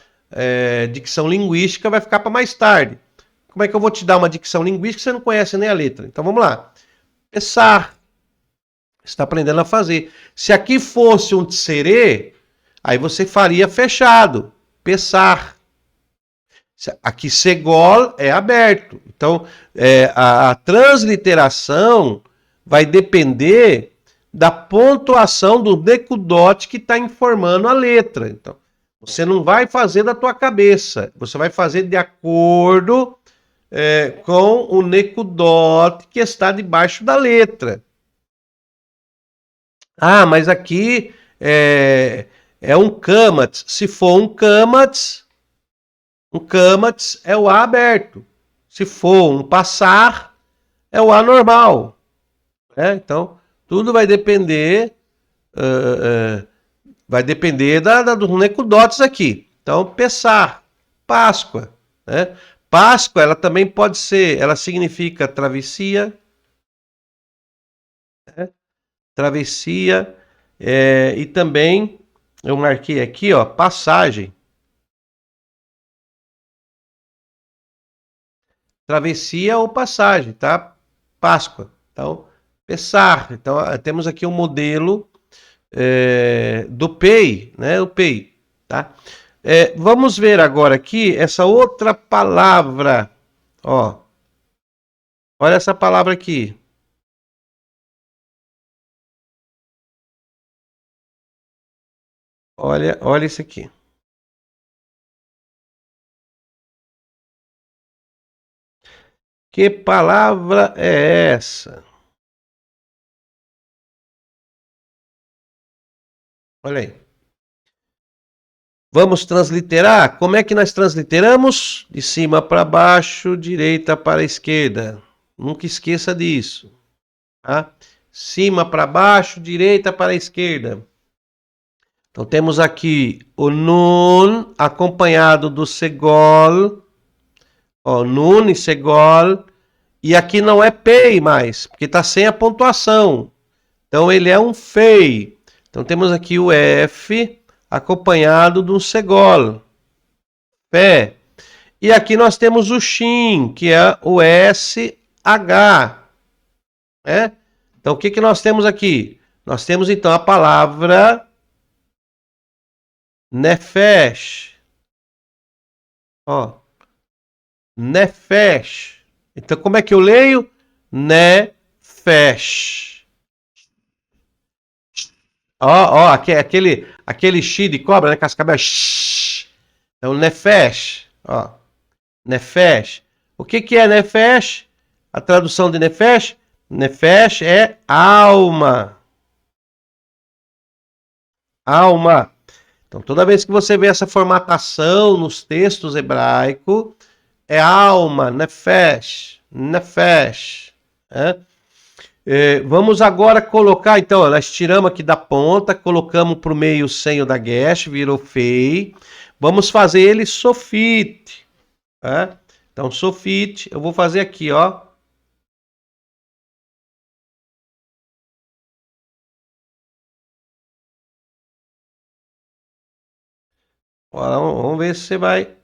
Dicção linguística vai ficar para mais tarde. Como é que eu vou te dar uma dicção linguística se você não conhece nem a letra? Então vamos lá. Pensar. Você está aprendendo a fazer. Se aqui fosse um tserê, aí você faria fechado. Pensar. Aqui segol é aberto. Então, a transliteração vai depender da pontuação do decudote que está informando a letra. Então, você não vai fazer da tua cabeça. Você vai fazer de acordo com o necudote que está debaixo da letra. Ah, mas aqui é um câmats. Se for um câmats é o A aberto. Se for um passar, é o A normal. Então, tudo vai depender dos necudotes aqui. Então, Pessar, Páscoa. Né? Páscoa, ela também pode ser, ela significa travessia. Né? Travessia. E também, eu marquei aqui, ó, passagem. Travessia ou passagem, tá? Páscoa. Então, Pessar. Então, temos aqui um modelo do PEI, né? O PEI, tá? Vamos ver agora aqui essa outra palavra. Ó. Olha essa palavra aqui. Olha isso aqui. Que palavra é essa? Olha aí. Vamos transliterar? Como é que nós transliteramos? De cima para baixo, direita para esquerda. Nunca esqueça disso. Tá? Cima para baixo, direita para esquerda. Então temos aqui o nun acompanhado do segol. Ó, nun e segol. E aqui não é pei mais, porque está sem a pontuação. Então ele é um fei. Então temos aqui o F acompanhado do segol. Pé. E aqui nós temos o shin, que é o SH. Então o que nós temos aqui? Nós temos então a palavra nefesh. Ó. Nefesh. Então como é que eu leio? Nefesh. Ó, aquele chi de cobra, né? Cascavel. Então, nefesh. Ó. Nefesh. O que é nefesh? A tradução de nefesh? Nefesh é alma. Alma. Então, toda vez que você vê essa formatação nos textos hebraicos, é alma, nefesh, nefesh. Vamos agora colocar, então, ó, nós tiramos aqui da ponta, colocamos para o meio o senho da guest, virou fei. Vamos fazer ele sofite. Tá? Então, sofite, eu vou fazer aqui, ó. Vamos ver se você vai.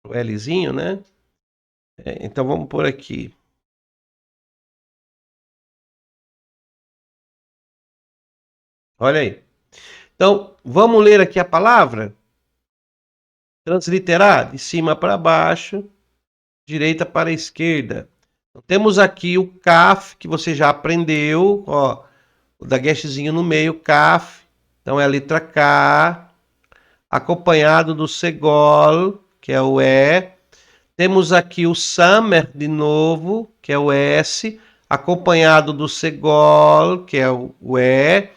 O Lzinho, né? Então vamos por aqui. Olha aí. Então, vamos ler aqui a palavra? Transliterar de cima para baixo, direita para a esquerda. Então, temos aqui o CAF, que você já aprendeu, ó, o da guestzinho no meio, CAF. Então é a letra K, acompanhado do segol, que é o E. Temos aqui o summer de novo, que é o S, acompanhado do segol, que é o E.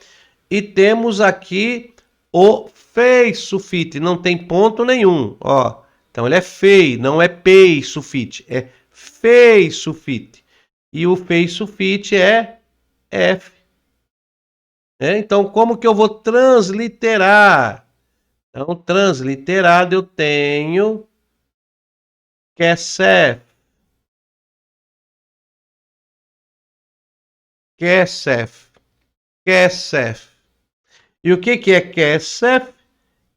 E temos aqui o fei sulfite, não tem ponto nenhum, ó. Então ele é fei, não é pei sulfite, é fei sulfite. E o fei sulfite é F. Então, como que eu vou transliterar? Então, transliterado eu tenho kesef, kesef, kesef. E o que é kesef?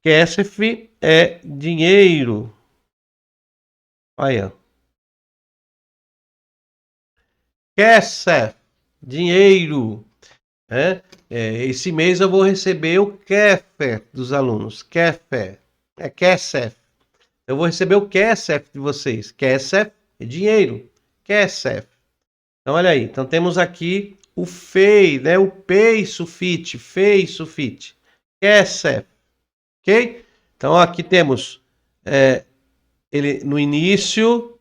Kesef é dinheiro. Olha. Kesef, dinheiro. Esse mês eu vou receber o Kefé dos alunos. Kefé. É Kesef. Eu vou receber o Kesef de vocês. Kesef é dinheiro. Kesef. Então, olha aí. Então, temos aqui o fei, né? O pei sulfite. Fei sulfite. Kesef. Ok? Então, aqui temos ele no início,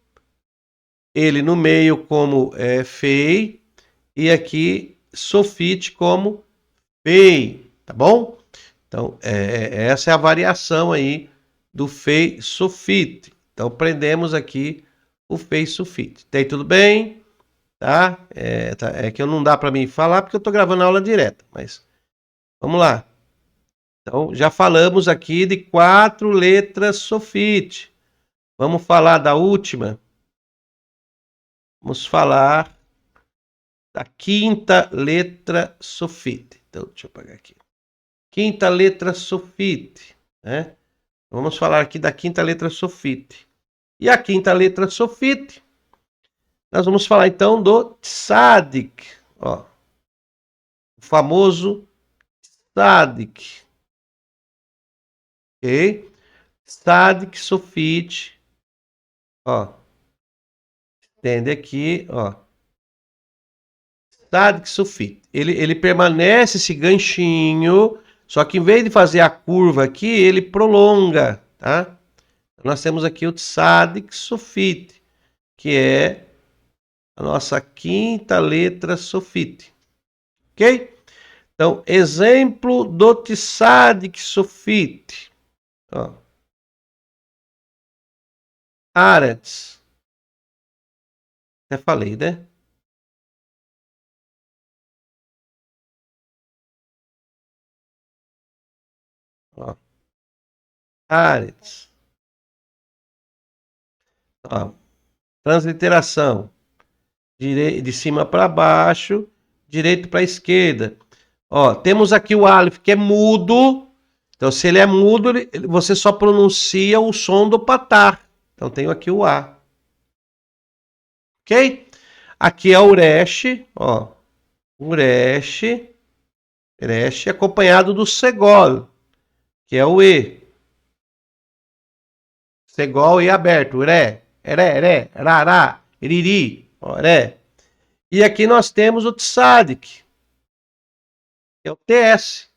ele no meio como fei, e aqui sulfite como fei, tá bom? Então, essa é a variação aí do fei sulfite. Então, prendemos aqui o fei sulfite. Tem tudo bem? Tá? É que não dá para mim falar porque eu estou gravando a aula direta, mas vamos lá. Então, já falamos aqui de 4 letras sulfite. Vamos falar da última? Vamos falar da quinta letra sulfite. Então, deixa eu apagar aqui. Quinta letra sulfite, né? Vamos falar aqui da quinta letra sulfite. E a quinta letra sulfite, nós vamos falar então do tzadik, ó. O famoso tzadik. Ok? Tzadik sulfite, ó. Entende aqui, ó. Tzadik sulfite. Ele permanece esse ganchinho, só que em vez de fazer a curva aqui, ele prolonga, tá? Nós temos aqui o tzadik sulfite, que é a nossa quinta letra sulfite. Ok? Então, exemplo do tzadik sulfite. Ó. Aretz. Já falei, né? Ó. Aretz. Ó. Transliteração. De cima para baixo, direito para esquerda. Ó, temos aqui o Aleph, que é mudo. Então, se ele é mudo, você só pronuncia o som do patar. Então, tenho aqui o A. Ok? Aqui é o Uresh, ó. Uresh, Uresh, acompanhado do Segol, que é o E. Segol e aberto. Ré, ré, rará, iriri, ó, ré. E aqui nós temos o Tzadik, que é o TS.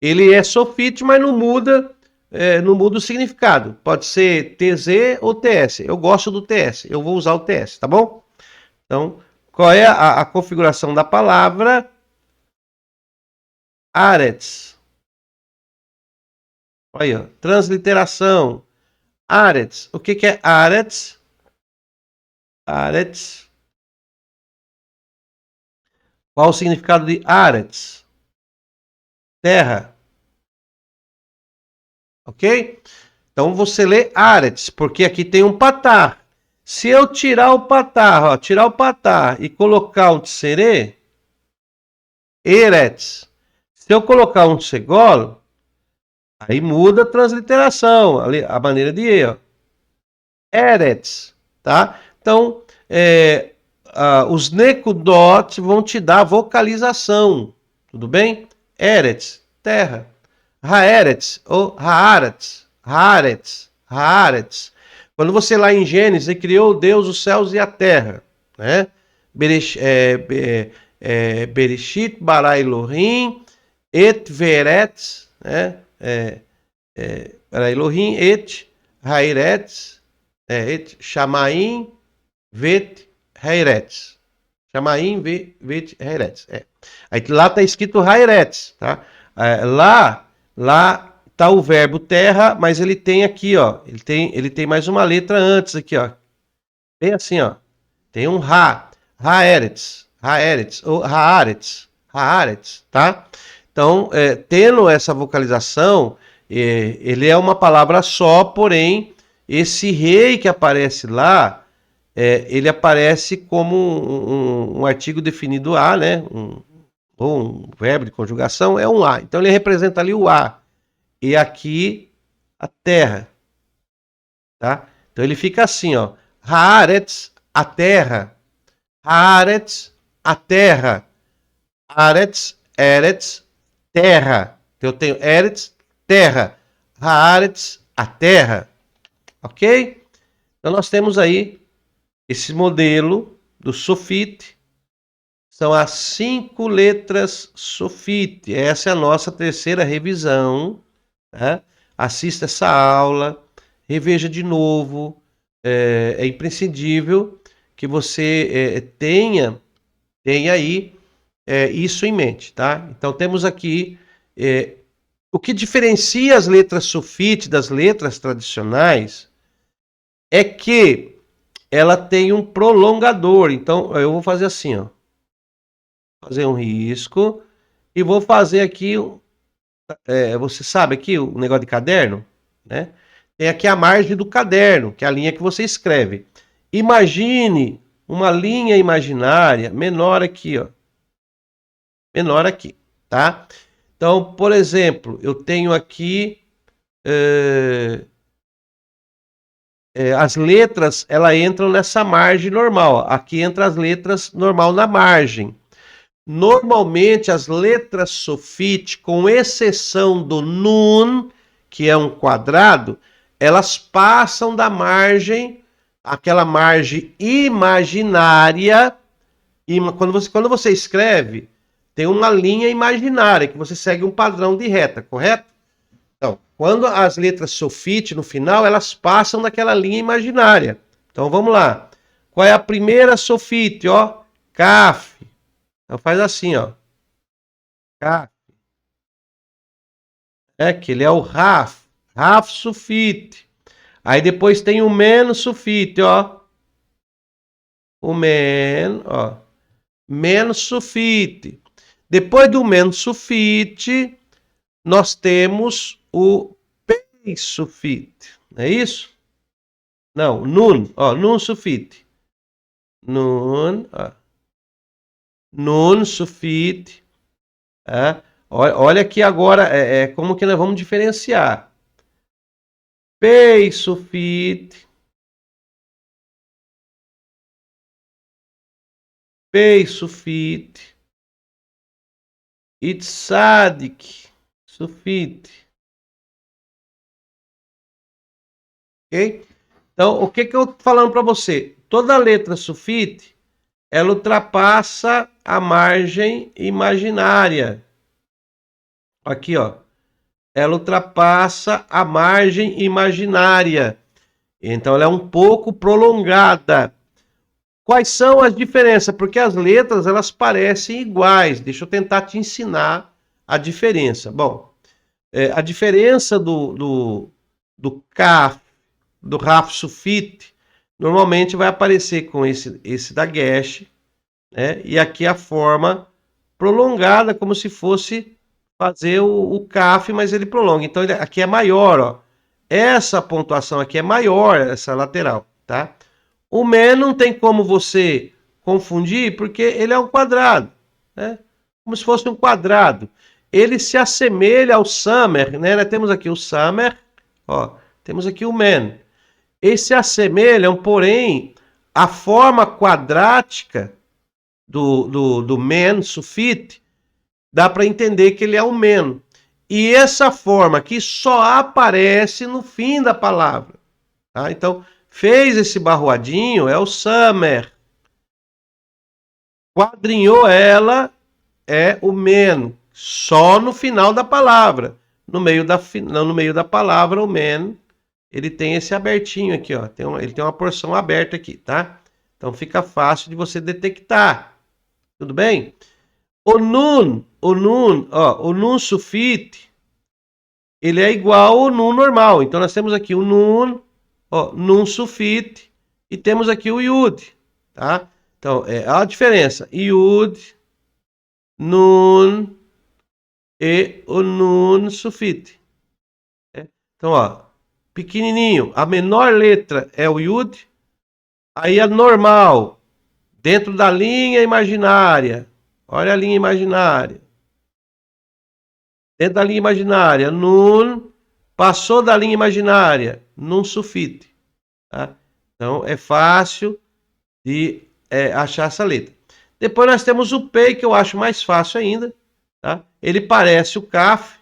Ele é sofite, mas não muda o significado. Pode ser TZ ou TS. Eu gosto do TS, eu vou usar o TS, tá bom? Então, qual é a configuração da palavra? Aretz. Olha aí, ó. Transliteração. Aretz. O que é Aretz? Aretz. Qual o significado de Aretz? Terra. Ok? Então você lê Aretz, porque aqui tem um patar. Se eu tirar o patar, ó, tirar o patar e colocar um tserê, Eretz. Se eu colocar um segol, aí muda a transliteração, a maneira de E, ó. Eretz, tá? Então, os nekudot vão te dar a vocalização, tudo bem? Eretz, terra. Haaretz ou Haaretz, Haaretz, Haaretz. Quando você lá em Gênesis, ele criou Deus os céus e a terra, né? Bereshit bara Elohim et veretz, né? Bara Elohim et hairetz, et shamaim vet hairetz. Shamaim vet hairetz. Aí lá está escrito hairetz, tá? Lá tá o verbo terra, mas ele tem aqui, ó, ele tem mais uma letra antes aqui, ó. Bem assim, ó. Tem um haaretz, ou haaretz, tá? Então, tendo essa vocalização, ele é uma palavra só, porém, esse rei que aparece lá, ele aparece como um artigo definido a, né? Ou um verbo de conjugação, é um a. Então, ele representa ali o a. E aqui, a terra. Tá? Então, ele fica assim, ó. Haaretz, a terra. Haaretz, a terra. Haaretz, Eretz, terra. Então, eu tenho Eretz, terra. Haaretz, a terra. Ok? Então, nós temos aí esse modelo do sofite. São as 5 letras sofite. Essa é a nossa terceira revisão. Tá? Assista essa aula, reveja de novo. É imprescindível que você tenha aí isso em mente. Tá? Então, temos aqui o que diferencia as letras sofite das letras tradicionais é que ela tem um prolongador. Então, eu vou fazer assim, ó. Fazer um risco e vou fazer aqui, você sabe aqui o negócio de caderno, né? Tem aqui a margem do caderno, que é a linha que você escreve. Imagine uma linha imaginária menor aqui, ó. Menor aqui, tá? Então, por exemplo, eu tenho aqui as letras, elas entram nessa margem normal. Aqui entra as letras normal na margem. Normalmente as letras sofite, com exceção do nun, que é um quadrado, elas passam da margem, aquela margem imaginária. Quando você escreve, tem uma linha imaginária, que você segue um padrão de reta, correto? Então, quando as letras sofite no final, elas passam daquela linha imaginária. Então vamos lá. Qual é a primeira sofite? Ó, Kaf. Então faz assim, ó. Kaf. Que ele é o Raf. Raf sufite. Aí depois tem o Men sufite, ó. O Men, ó. Men sufite. Depois do Men sufite, nós temos o Pei sufite. Não é isso? Não, Nun, ó. Nun sufite. Nun, ó. Nun sufite. Olha aqui agora como que nós vamos diferenciar. Pei sufite. Pei sufite. Itzadik sufite. Ok? Então, o que eu tô falando para você? Toda letra sufite, ela ultrapassa a margem imaginária. Aqui, ó. Ela ultrapassa a margem imaginária. Então, ela é um pouco prolongada. Quais são as diferenças? Porque as letras, elas parecem iguais. Deixa eu tentar te ensinar a diferença. Bom, a diferença do Kaf do Raf Sufite, normalmente vai aparecer com esse da Gesh, né? E aqui a forma prolongada, como se fosse fazer o Kaf, mas ele prolonga. Então aqui é maior, ó. Essa pontuação aqui é maior, essa lateral, tá? O Men não tem como você confundir, porque ele é um quadrado, né? Como se fosse um quadrado. Ele se assemelha ao Summer, né? Nós temos aqui o Summer, ó, temos aqui o Men. Eles se assemelham, porém, a forma quadrática do Men Sufite, dá para entender que ele é o Men. E essa forma aqui só aparece no fim da palavra. Tá? Então, fez esse barroadinho, é o Summer. Quadrinhou ela, é o Men. Só no final da palavra. No meio da palavra, o Men, ele tem esse abertinho aqui, ó. Ele tem uma porção aberta aqui, tá? Então fica fácil de você detectar. Tudo bem? O Nun, ó, o Nun Sufite, ele é igual ao Nun normal. Então nós temos aqui o Nun, ó, Nun Sufite, e temos aqui o Yud, tá? Então, a diferença, Yud, Nun e o Nun Sufite. Então, ó, pequenininho, a menor letra é o Yud, aí a normal, dentro da linha imaginária, olha a linha imaginária. Dentro da linha imaginária, Nun, passou da linha imaginária, Nun Sufite. Tá? Então, é fácil de achar essa letra. Depois nós temos o Pei, que eu acho mais fácil ainda. Tá? Ele parece o Kaf,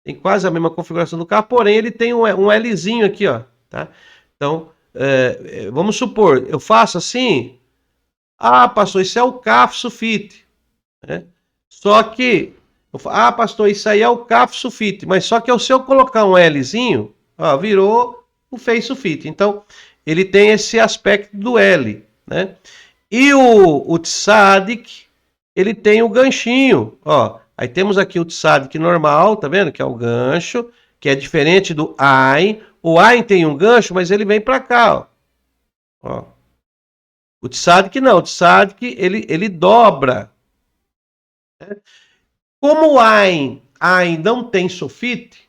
tem quase a mesma configuração do Kaf, porém ele tem um Lzinho aqui, ó. Tá? Então, vamos supor, eu faço assim, pastor, isso é o Kaf Sufite. Né? Só que, pastor, isso aí é o Kaf Sufite, mas só que se eu colocar um Lzinho, ó, virou o Fei Sufite. Então, ele tem esse aspecto do L, né? E o Tzadik, ele tem o ganchinho, ó. Aí temos aqui o Tzadik normal, tá vendo? Que é o gancho, que é diferente do Ain. O Ain tem um gancho, mas ele vem para cá, ó. O Tzadik não, o Tzadik ele dobra. Né? Como o Ain não tem sufite,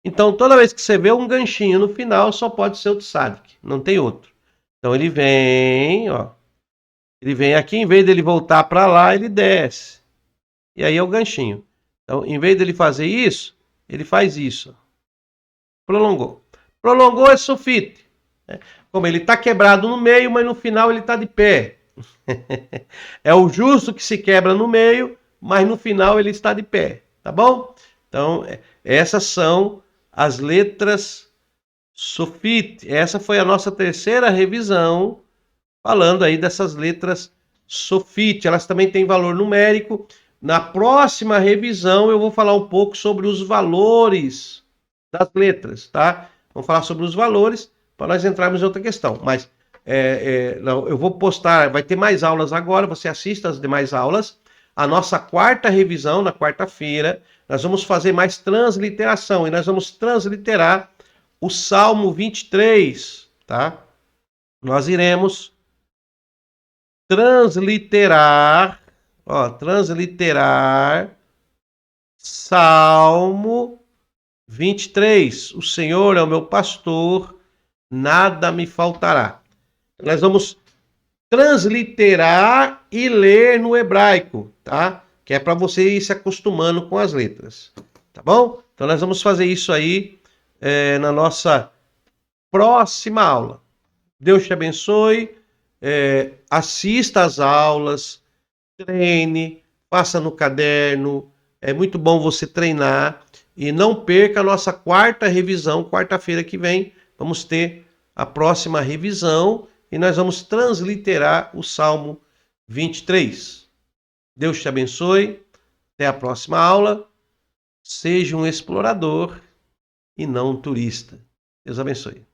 então toda vez que você vê um ganchinho no final, só pode ser o Tzadik, não tem outro. Então ele vem, ó. Ele vem aqui, em vez dele voltar para lá, ele desce. E aí é o ganchinho. Então, em vez dele fazer isso, ele faz isso. Prolongou. Prolongou é sufite. Como ele está quebrado no meio, mas no final ele está de pé. É o justo que se quebra no meio, mas no final ele está de pé. Tá bom? Então, essas são as letras sufite. Essa foi a nossa terceira revisão, falando aí dessas letras sufite. Elas também têm valor numérico. Na próxima revisão eu vou falar um pouco sobre os valores das letras, tá? Vamos falar sobre os valores para nós entrarmos em outra questão. Mas não, eu vou postar, vai ter mais aulas agora, você assista as demais aulas. A nossa quarta revisão, na quarta-feira, nós vamos fazer mais transliteração e nós vamos transliterar o Salmo 23, tá? Nós iremos transliterar Salmo 23. O Senhor é o meu pastor, nada me faltará. Nós vamos transliterar e ler no hebraico, tá? Que é para você ir se acostumando com as letras, tá bom? Então nós vamos fazer isso aí na nossa próxima aula. Deus te abençoe, assista às aulas, treine, faça no caderno. É muito bom você treinar e não perca a nossa quarta revisão, quarta-feira que vem. Vamos ter a próxima revisão e nós vamos transliterar o Salmo 23. Deus te abençoe. Até a próxima aula. Seja um explorador e não um turista. Deus abençoe.